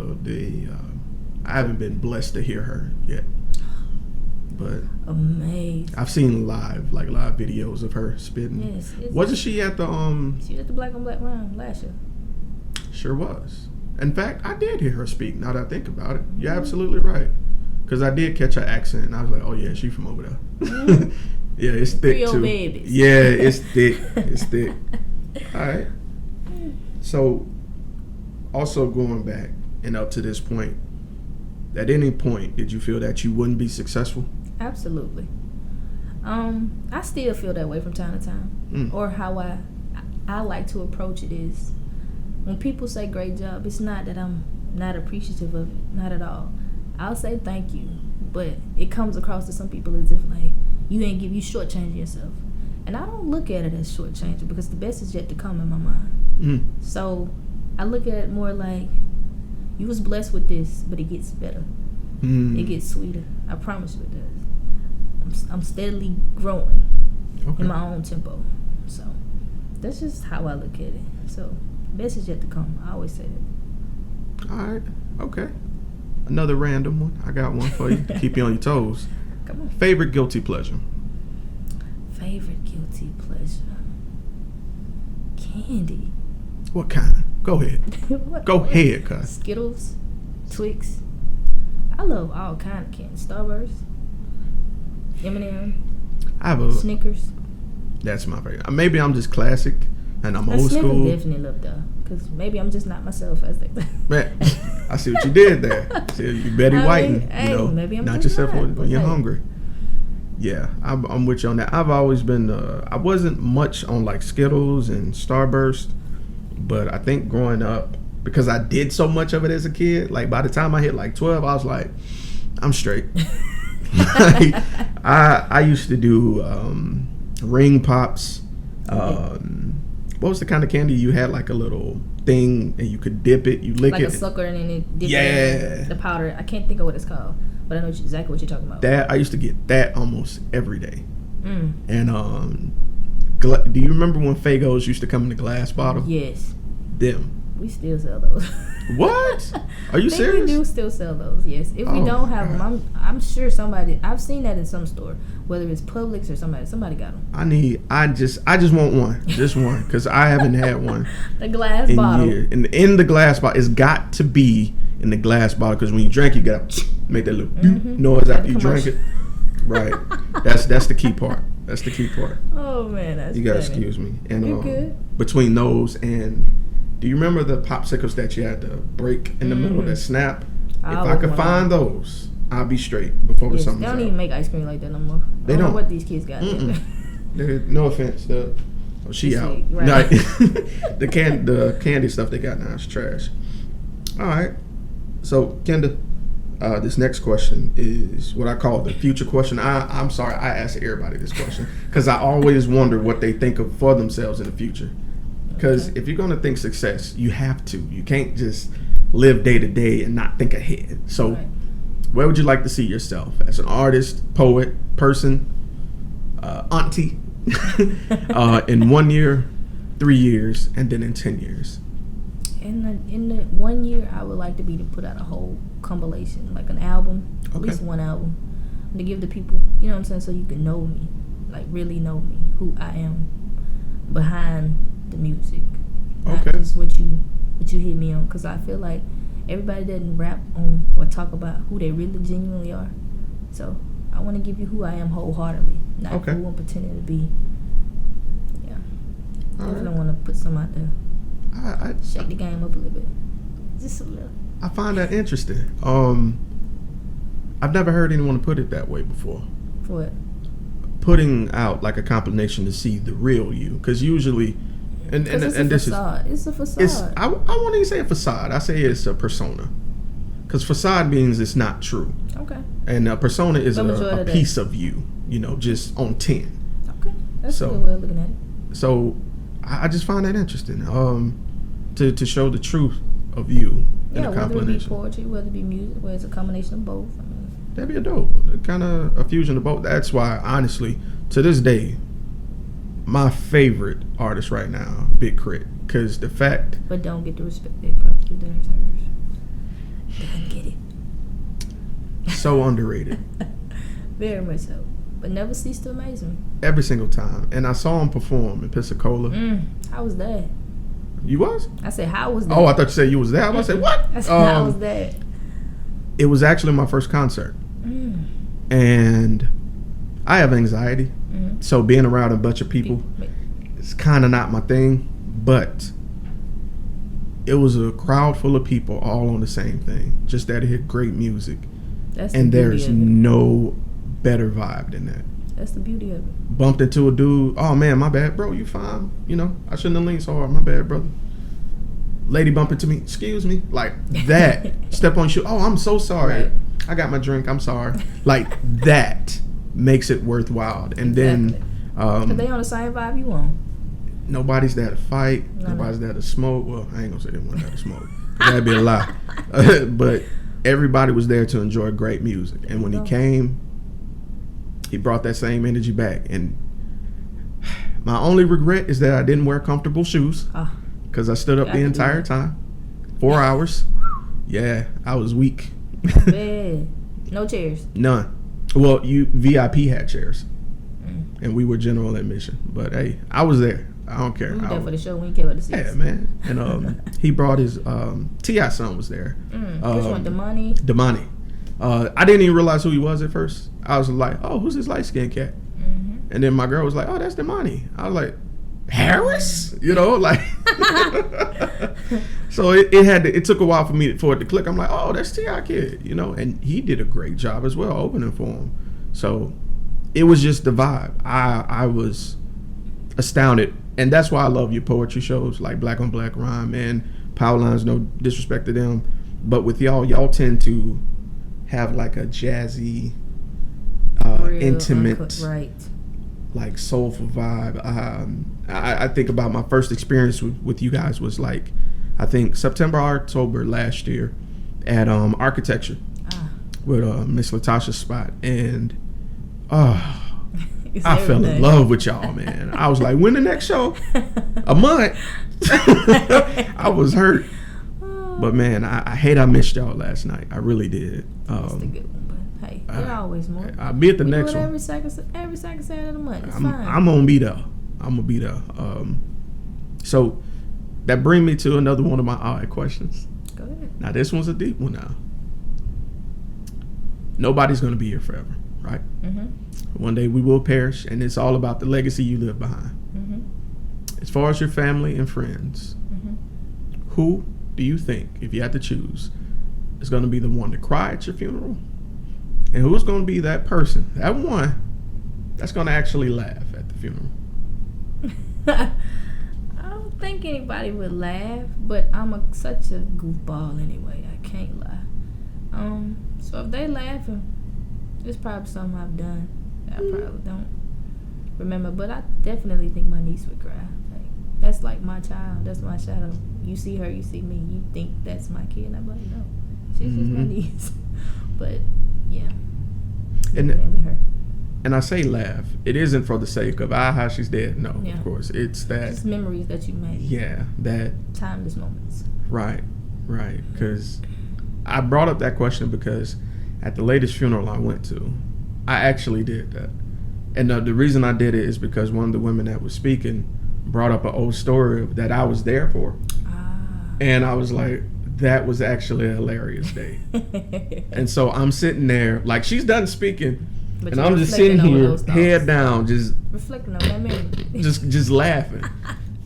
Speaker 1: I haven't been blessed to hear her yet. But
Speaker 2: amazing.
Speaker 1: I've seen live videos of her spitting.
Speaker 2: Yes.
Speaker 1: Wasn't she at the
Speaker 2: She was at the Black on Black Rhyme last year.
Speaker 1: Sure was. In fact, I did hear her speak, now that I think about it. You're absolutely right. Because I did catch her accent, and I was like, oh yeah, she from over there. Yeah, it's thick
Speaker 2: Creole
Speaker 1: too.
Speaker 2: Babies.
Speaker 1: Yeah, it's thick. It's thick. All right. So, also going back and up to this point, at any point, did you feel that you wouldn't be successful?
Speaker 2: Absolutely. I still feel that way from time to time. Or how I like to approach it is, when people say great job, it's not that I'm not appreciative of it. Not at all. I'll say thank you, but it comes across to some people as if like you shortchanging yourself. And I don't look at it as shortchanging, because the best is yet to come in my mind. So I look at it more like, you was blessed with this, but it gets better. It gets sweeter. I promise you it does. I'm steadily growing in my own tempo. So that's just how I look at it. So best is yet to come. I always say that.
Speaker 1: All right. Okay. Another random one. I got one for you to keep you on your toes.
Speaker 2: Come on.
Speaker 1: Favorite guilty pleasure?
Speaker 2: Favorite guilty pleasure? Candy.
Speaker 1: What kind? Go ahead. Go ahead, cuz.
Speaker 2: Skittles, Twix. I love all kind of candy. Starburst, M&M, Snickers.
Speaker 1: That's my favorite. Maybe I'm just classic and I'm old
Speaker 2: Snickers
Speaker 1: school.
Speaker 2: Definitely love though, because maybe I'm just not myself, as they say.
Speaker 1: Man, I see what you did there. See, you Betty Whiting,
Speaker 2: maybe I'm
Speaker 1: not
Speaker 2: just
Speaker 1: yourself
Speaker 2: not,
Speaker 1: when you're hungry. Yeah, I'm with you on that. I've always been, I wasn't much on like Skittles and Starburst, but I think growing up, because I did so much of it as a kid, like by the time I hit like 12, I was like, I'm straight. Like, I used to do ring pops. What was the kind of candy you had, like a little thing and you could dip it, you lick
Speaker 2: like
Speaker 1: it,
Speaker 2: like a sucker, and then it dip it in the powder. I can't think of what it's called, but I know exactly what you're talking about.
Speaker 1: That I used to get that almost every day. And do you remember when Faygos used to come in the glass bottle?
Speaker 2: Yes.
Speaker 1: Them.
Speaker 2: We still sell those.
Speaker 1: What? Are you serious?
Speaker 2: We do still sell those, yes. If we don't have them, I'm sure somebody, I've seen that in some store, whether it's Publix or somebody got them.
Speaker 1: I just want one. Just one, because I haven't had one.
Speaker 2: The glass bottle.
Speaker 1: In the glass bottle. It's got to be in the glass bottle, because when you drink, you got to make that little noise after you drink it. Right. That's the key part. That's the key part.
Speaker 2: Oh, man, that's
Speaker 1: you got to excuse me. And
Speaker 2: you good?
Speaker 1: Between those and... Do you remember the popsicles that you had to break in the middle that snap? If I could find those, I'll be straight before the summer's
Speaker 2: They don't
Speaker 1: out.
Speaker 2: even make ice cream like that no more.
Speaker 1: They
Speaker 2: I don't
Speaker 1: don't.
Speaker 2: know what these kids got.
Speaker 1: No offense, she out.
Speaker 2: Right.
Speaker 1: No, the candy stuff they got now is trash. All right. So Kenda, this next question is what I call the future question. I'm sorry, I ask everybody this question because I always wonder what they think of for themselves in the future. Because if you're gonna think success, you have to. You can't just live day to day and not think ahead. So, where would you like to see yourself as an artist, poet, person, auntie, in 1 year, 3 years, and then in 10 years?
Speaker 2: In the 1 year, I would like to put out a whole compilation, like an album, at least one album, to give the people, you know what I'm saying, so you can know me, like really know me, who I am behind the music, not just what you hear me on. Because I feel like everybody doesn't rap on or talk about who they really genuinely are. So I want to give you who I am wholeheartedly, not who I'm pretending to be. Yeah, definitely want to put some out there. I shake the game up a little bit, just a little.
Speaker 1: I find that interesting. I've never heard anyone put it that way before.
Speaker 2: For what?
Speaker 1: Putting out like a compilation to see the real you, because usually, and
Speaker 2: it's a facade. It's a facade.
Speaker 1: I won't even say a facade. I say it's a persona, because facade means it's not true. Okay. And a persona is a piece of you, just on 10.
Speaker 2: Okay, that's a good way of looking at it.
Speaker 1: So I just find that interesting. To show the truth of you in a compilation.
Speaker 2: Whether it be poetry, whether it be music, whether it's a combination of both. I mean,
Speaker 1: that'd be a dope. Kind of a fusion of both. That's why, honestly, to this day, my favorite artist right now, Big Crit, because the fact.
Speaker 2: But don't get the respect they probably deserves. Don't get it.
Speaker 1: So underrated.
Speaker 2: Very much so. But never cease to amaze me.
Speaker 1: Every single time. And I saw him perform in Pensacola.
Speaker 2: How was that?
Speaker 1: You was?
Speaker 2: I said, how was that?
Speaker 1: Oh, I thought you said you was there. I was like, what?
Speaker 2: I said, how was that?
Speaker 1: It was actually my first concert. And I have anxiety. So being around a bunch of people is kind of not my thing. But it was a crowd full of people all on the same thing. Just that it hit great music. And there's no better vibe than that.
Speaker 2: That's the beauty of it.
Speaker 1: Bumped into a dude. Oh man, my bad, bro. You fine? I shouldn't have leaned so hard. My bad, brother. Lady bumped into me. Excuse me. Like that. Step on shoe. Oh, I'm so sorry. Right. I got my drink. I'm sorry. Like that makes it worthwhile. And then,
Speaker 2: cause they on the same vibe you on.
Speaker 1: Nobody's there to fight. Nobody's there to smoke. Well, I ain't gonna say they weren't there to smoke. That'd be a lie. But everybody was there to enjoy great music. And when he came, he brought that same energy back. And my only regret is that I didn't wear comfortable shoes because I stood up the entire time. 4 hours. Yeah, I was weak.
Speaker 2: Man. No chairs?
Speaker 1: None. Well, VIP had chairs. And we were general admission. But hey, I was there. I don't care.
Speaker 2: We were there for the show. We didn't care about the seats.
Speaker 1: Yeah, man. And he brought his T.I. son was there.
Speaker 2: Which one?
Speaker 1: Damani. I didn't even realize who he was at first. I was like, oh, who's this light-skinned cat? And then my girl was like, oh, that's Damani. I was like, Harris? So it took a while for it to click. I'm like, oh, that's T.I. kid, and he did a great job as well opening for him. So it was just the vibe. I was astounded. And that's why I love your poetry shows like Black on Black Rhyme and Power Lines, no disrespect to them. But with y'all tend to have like a jazzy, intimate, like soulful vibe. I think about my first experience with you guys was like, I think September, October last year at Architecture with Miss Latasha's spot. And I fell in love with y'all, man. I was like, when the next show? A month. I was hurt. But man, I hate I missed y'all last night. I really did.
Speaker 2: That's the good one, but hey, there's always more.
Speaker 1: I'll be at the next one.
Speaker 2: Every second Saturday of the month. It's fine.
Speaker 1: I'm gonna be there. So that brings me to another one of my odd questions.
Speaker 2: Go ahead.
Speaker 1: Now this one's a deep one. Now, nobody's gonna be here forever, right? One day we will perish, and it's all about the legacy you leave behind. As far as your family and friends, who do you think, if you had to choose, is going to be the one to cry at your funeral And who's going to be that person, that one, that's going to actually laugh at the funeral?
Speaker 2: I don't think anybody would laugh, but I'm such a goofball anyway. I can't lie. So if they laughing, it's probably something I've done that I probably don't remember. But I definitely think my niece would cry. Like, that's like my child. That's my shadow. You see her, you see me. You think that's my kid, and I'm like, no, she's just my niece. But yeah, definitely her.
Speaker 1: And I say laugh. It isn't for the sake of how she's dead. No, of course. It's that.
Speaker 2: Just memories that you made.
Speaker 1: Yeah, that.
Speaker 2: Timeless moments.
Speaker 1: Right. Because I brought up that question because at the latest funeral I went to, I actually did that. And the reason I did it is because one of the women that was speaking brought up an old story that I was there for. And I was like, that was actually a hilarious day. And so I'm sitting there, like, she's done speaking. But and I'm just sitting here, head down, just
Speaker 2: reflecting on that memory,
Speaker 1: just laughing,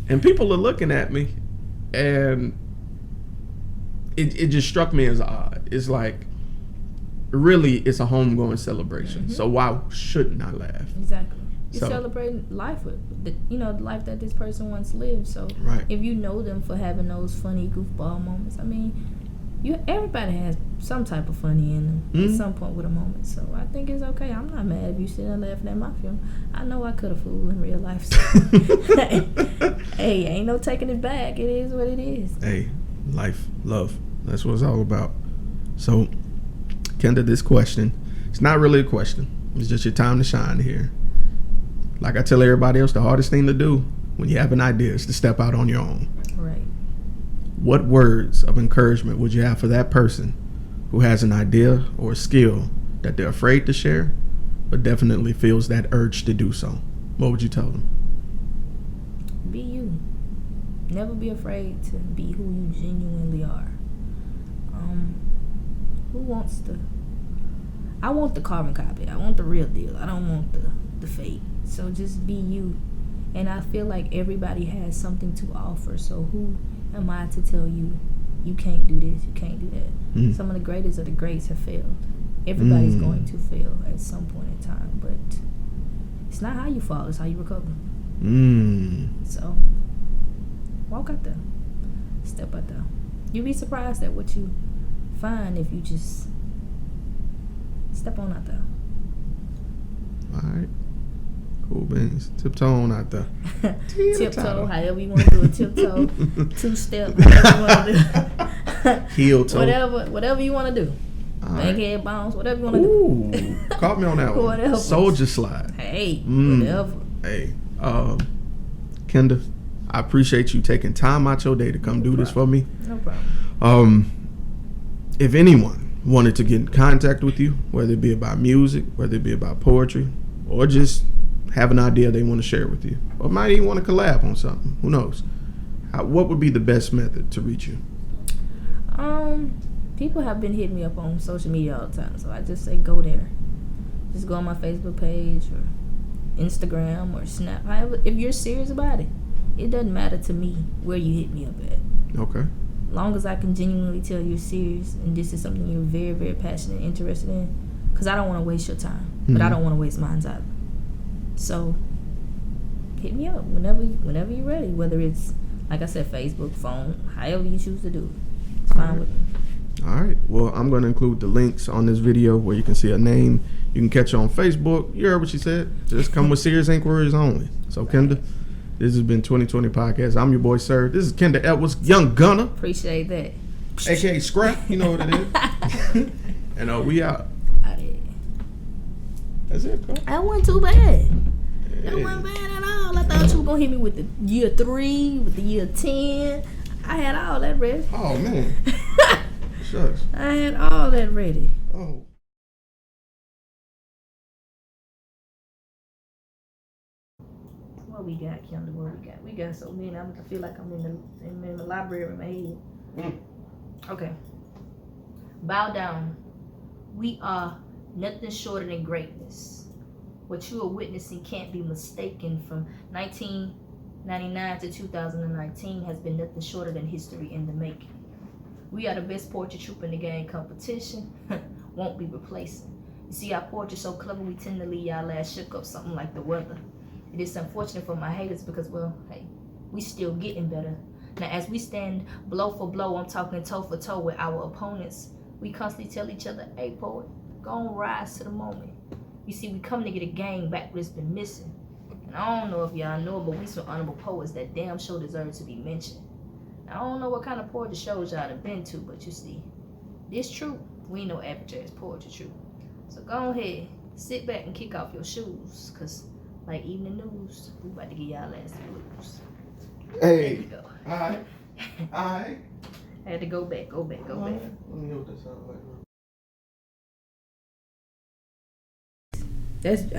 Speaker 1: and people are looking at me, and it just struck me as odd. It's like, really, it's a homegoing celebration, so why shouldn't I laugh?
Speaker 2: Exactly. You're celebrating life with the life that this person once lived. So if you know them for having those funny goofball moments, I mean, everybody has some type of funny in them at some point with a moment. So I think it's okay. I'm not mad if you sit there laughing at my film. I know I could have fooled in real life. So. Hey, ain't no taking it back. It is what it is.
Speaker 1: Hey, life, love. That's what it's all about. So, Kenda, this question, it's not really a question. It's just your time to shine here. Like I tell everybody else, the hardest thing to do when you have an idea is to step out on your own.
Speaker 2: Right.
Speaker 1: What words of encouragement would you have for that person who has an idea or a skill that they're afraid to share, but definitely feels that urge to do so? What would you tell them?
Speaker 2: Be you. Never be afraid to be who you genuinely are. Who wants the... I want the carbon copy. I want the real deal. I don't want the fake. So just be you. And I feel like everybody has something to offer. So who am I to tell you, you can't do this, you can't do that? Some of the greatest of the greats have failed. Everybody's going to fail at some point in time. But it's not how you fall, it's how you recover. So walk out there. Step out there. You'll be surprised at what you find if you just step on out there.
Speaker 1: All right. Cool beans. Tiptoe on out there.
Speaker 2: Tiptoe, however you want to do it. Tiptoe, two-step, however you want to do.
Speaker 1: Heel toe.
Speaker 2: Whatever you want to do. Bankhead bounce, whatever you want to
Speaker 1: do. Caught me on that one.
Speaker 2: Whatever.
Speaker 1: Soldier slide.
Speaker 2: Hey, whatever.
Speaker 1: Hey, Kenda, I appreciate you taking time out your day to come do this for me.
Speaker 2: No problem.
Speaker 1: If anyone wanted to get in contact with you, whether it be about music, whether it be about poetry, or just have an idea they want to share with you, or might even want to collab on something, who knows? What would be the best method to reach you?
Speaker 2: People have been hitting me up on social media all the time, so I just say go there. Just go on my Facebook page or Instagram or Snap. However, if you're serious about it, it doesn't matter to me where you hit me up at.
Speaker 1: Okay.
Speaker 2: Long as I can genuinely tell you're serious and this is something you're very, very passionate and interested in, because I don't want to waste your time, but I don't want to waste mine either. So hit me up whenever you're ready, whether it's, like I said, Facebook, phone, however you choose to do it. It's fine with me.
Speaker 1: All right. Well, I'm going to include the links on this video where you can see her name. You can catch her on Facebook. You heard what she said. Just come with serious inquiries only. So, Kenda, this has been 2020 Podcast. I'm your boy, Sirr. This is Kenda Edwards, Young Gunna.
Speaker 2: Appreciate that.
Speaker 1: AKA Scrap. You know what it is. And we out. That's it, girl.
Speaker 2: That wasn't too bad. That wasn't bad at all. I thought you were going to hit me with the year 3, with the year 10. I had all that ready.
Speaker 1: Oh, man. Shucks.
Speaker 2: I had all that ready.
Speaker 1: Oh.
Speaker 2: What we got, Kenda? What we got? We got so many. I feel like I'm in the library in my head. Okay. Bow down. We are nothing shorter than greatness. What you are witnessing can't be mistaken. From 1999 to 2019 has been nothing shorter than history in the making. We are the best poetry troupe in the game. Competition won't be replacing. You see, our poetry so clever, we tend to leave y'all ass shook up something like the weather. It is unfortunate for my haters because, well, hey, we still getting better. Now, as we stand blow for blow, I'm talking toe for toe with our opponents. We constantly tell each other, hey, poet, go on, rise to the moment. You see, we come to get a gang back what it's been missing. And I don't know if y'all know, but we some honorable poets that damn sure deserve to be mentioned. Now, I don't know what kind of poetry shows y'all have been to, but you see, this true. We ain't no average ass poetry true. So go ahead, sit back and kick off your shoes, cause like evening news, we about to get y'all ass the blues.
Speaker 1: Hey.
Speaker 2: There you go.
Speaker 1: Alright.
Speaker 2: I had to go back.
Speaker 1: Let me hear what that sounds like.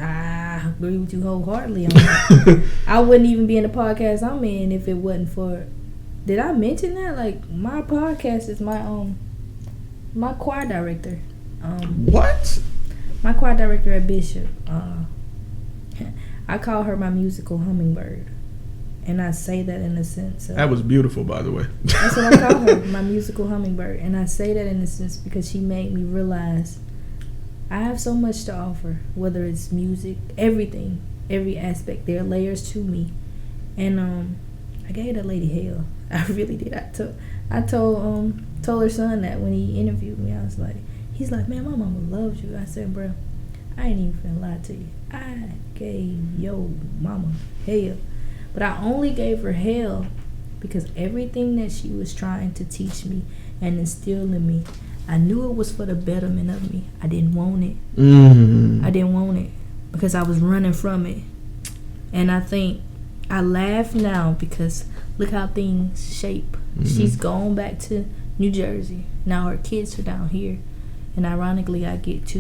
Speaker 2: I agree with you wholeheartedly on that. I wouldn't even be in the podcast I'm in if it wasn't for. Did I mention that? Like, my podcast is my choir director.
Speaker 1: What?
Speaker 2: My choir director at Bishop. I call her my musical hummingbird, and I say that in the sense of,
Speaker 1: that was beautiful, by the way.
Speaker 2: That's what I call her, my musical hummingbird, and I say that in the sense because she made me realize I have so much to offer, whether it's music, everything, every aspect. There are layers to me, and I gave that lady hell. I really did. I told her son that when he interviewed me. I was like, he's like, man, my mama loves you. I said, bro, I ain't even finna lie to you. I gave your mama hell, but I only gave her hell because everything that she was trying to teach me and instill in me, I knew it was for the betterment of me. I didn't want it. I didn't want it because I was running from it. And I think I laugh now because look how things shape. She's gone back to New Jersey. Now her kids are down here. And ironically, I get to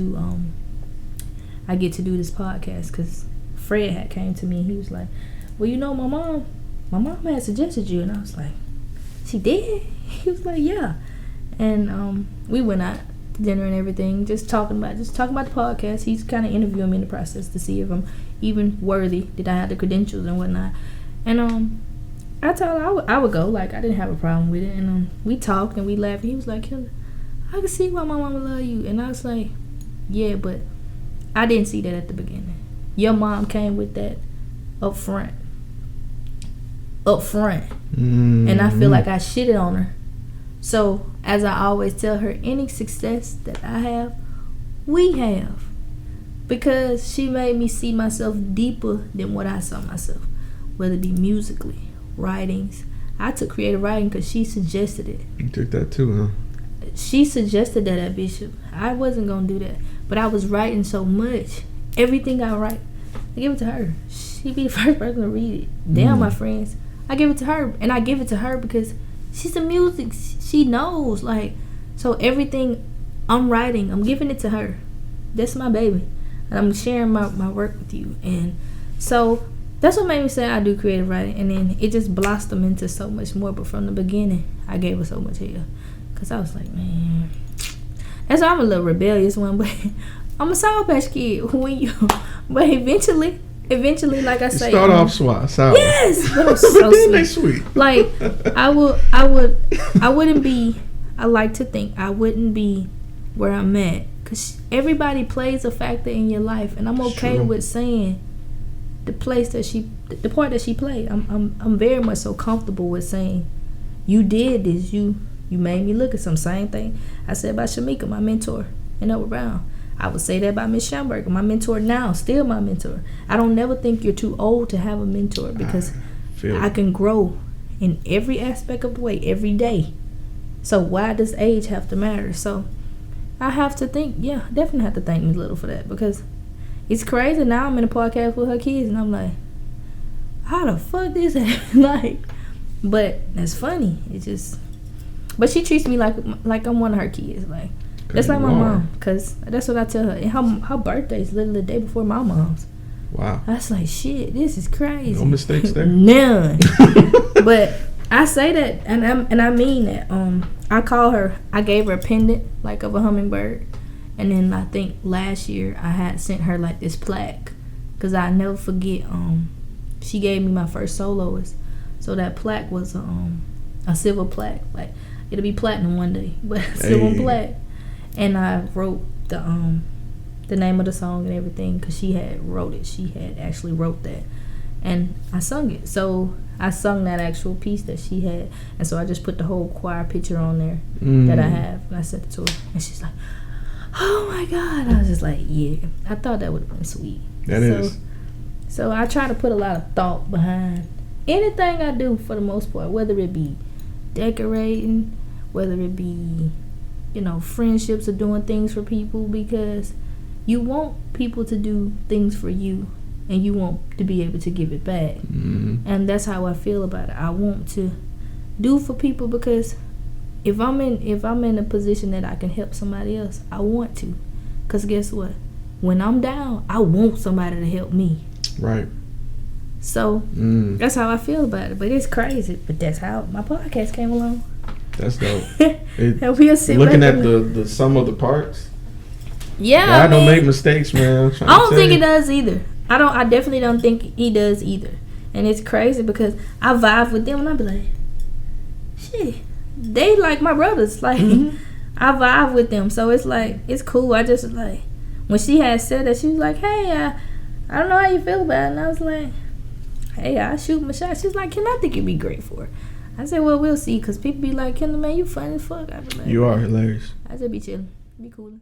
Speaker 2: do this podcast because Fred had came to me and he was like, well, you know, my mom had suggested you. And I was like, she did? He was like, yeah. And we went out to dinner and everything, just talking about the podcast. He's kind of interviewing me in the process to see if I'm even worthy. Did I have the credentials and whatnot? And I told her I would go. Like, I didn't have a problem with it. And we talked and we laughed. And he was like, Kenda, I can see why my mama love you. And I was like, yeah, but I didn't see that at the beginning. Your mom came with that up front. And I feel like I shitted on her. So, as I always tell her, any success that I have, we have. Because she made me see myself deeper than what I saw myself. Whether it be musically, writings. I took creative writing because she suggested it.
Speaker 1: You took that too, huh?
Speaker 2: She suggested that at Bishop. I wasn't going to do that. But I was writing so much. Everything I write, I give it to her. She be the first person to read it. Damn, my friends. I give it to her. And I give it to her because she's a music. She knows. Like, so everything I'm writing, I'm giving it to her. That's my baby. And I'm sharing my work with you. And so that's what made me say I do creative writing. And then it just blossomed into so much more. But from the beginning, I gave her so much hell. Because I was like, man. That's why I'm a little rebellious one. But I'm a Sour Patch Kid. But eventually, like I say,
Speaker 1: start off sour.
Speaker 2: Yes, but I'm so sweet.
Speaker 1: They sweet.
Speaker 2: Like I wouldn't be. I like to think I wouldn't be where I'm at because everybody plays a factor in your life, and I'm okay with saying the part that she played. I'm very much so comfortable with saying you did this. You made me look at some same thing I said about Shamika, my mentor, and Upward Bound. I would say that about Miss Schamberger, my mentor now, still my mentor. I don't never think you're too old to have a mentor because I can grow in every aspect of the way, every day. So why does age have to matter? So I have to think, definitely have to thank Miss Little for that because it's crazy. Now I'm in a podcast with her kids and I'm like, how the fuck this happen? Like, but that's funny. It's just, but she treats me like I'm one of her kids. Like, that's like my mom, because that's what I tell her. And her birthday is literally the day before my mom's.
Speaker 1: Wow.
Speaker 2: I was like, shit, this is crazy.
Speaker 1: No mistakes there?
Speaker 2: None. But I say that, and I mean that. I call her, I gave her a pendant, like of a hummingbird. And then I think last year I had sent her like this plaque. Because I never forget, she gave me my first soloist. So that plaque was a silver plaque. Like, it'll be platinum one day, but a silver plaque. And I wrote the name of the song and everything, because she had wrote it. She had actually wrote that, and I sung it. So I sung that actual piece that she had, and so I just put the whole choir picture on there that I have, and I sent it to her, and she's like, "Oh my God!" I was just like, "Yeah." I thought that would have been sweet.
Speaker 1: That is.
Speaker 2: So I try to put a lot of thought behind anything I do, for the most part, whether it be decorating, whether it be, friendships or doing things for people, because you want people to do things for you, and you want to be able to give it back. And that's how I feel about it. I want to do for people, because if I'm in a position that I can help somebody else, I want to. Because guess what? When I'm down, I want somebody to help me.
Speaker 1: Right.
Speaker 2: So that's how I feel about it. But it's crazy. But that's how my podcast came along.
Speaker 1: That's dope.
Speaker 2: Looking
Speaker 1: at the sum of the parts.
Speaker 2: Yeah,
Speaker 1: God don't make mistakes, man.
Speaker 2: I don't think he does either. I definitely don't think he does either. And it's crazy because I vibe with them and I be like, shit, they like my brothers. Like I vibe with them, so it's like it's cool. I just like when she had said that, she was like, hey, I don't know how you feel about it, and I was like, hey, I shoot my shot. She's like, I think it'd be great for her. I said, well, we'll see, because people be like, Kenda, man, you funny as fuck. I be like,
Speaker 1: you are hilarious.
Speaker 2: I just be chilling, be cool.